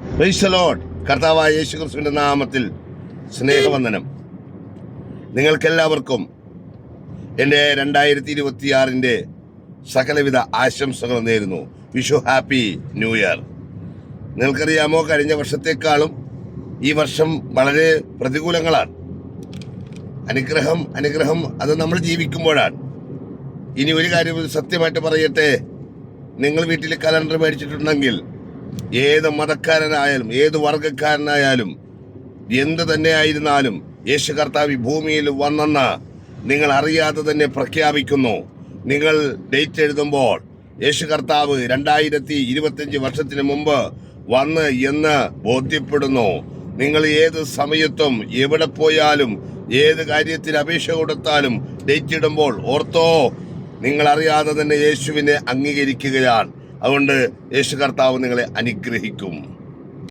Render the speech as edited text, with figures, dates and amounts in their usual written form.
Praise the Lord. കർത്താവായ യേശുക്രിസ്തുവിന്റെ നാമത്തിൽ സ്നേഹവന്ദനം. നിങ്ങൾക്കെല്ലാവർക്കും എൻ്റെ 2026 സകലവിധ ആശംസകളും നേരുന്നു. Vishu happy new year. നിങ്ങൾക്കറിയാമോ, കഴിഞ്ഞ വർഷത്തെക്കാളും ഈ വർഷം വളരെ പ്രതികൂലങ്ങളാണ്. അനുഗ്രഹം അത് നമ്മൾ ജീവിക്കുമ്പോഴാണ്. ഇനി ഒരു കാര്യം സത്യമായിട്ട് പറയട്ടെ, നിങ്ങൾ വീട്ടിൽ കലണ്ടർ മേടിച്ചിട്ടുണ്ടെങ്കിൽ ഏത് മതക്കാരനായാലും ഏത് വർഗക്കാരനായാലും എന്ത് തന്നെ ആയിരുന്നാലും യേശു കർത്താവ് ഭൂമിയിൽ വന്നെന്ന് നിങ്ങൾ അറിയാതെ തന്നെ പ്രഖ്യാപിക്കുന്നു. നിങ്ങൾ ഡേറ്റ് എഴുതുമ്പോൾ യേശു കർത്താവ് 2025 വർഷത്തിന് മുമ്പ് വന്ന് എന്ന് ബോധ്യപ്പെടുന്നു. നിങ്ങൾ ഏത് സമയത്തും എവിടെ പോയാലും ഏത് കാര്യത്തിന് അപേക്ഷ കൊടുത്താലും ഡേറ്റ് ഇടുമ്പോൾ ഓർത്തോ, നിങ്ങൾ അറിയാതെ തന്നെ യേശുവിനെ അംഗീകരിക്കുകയാണ്. അതുകൊണ്ട് യേശു കർത്താവ് നിങ്ങളെ അനുഗ്രഹിക്കും.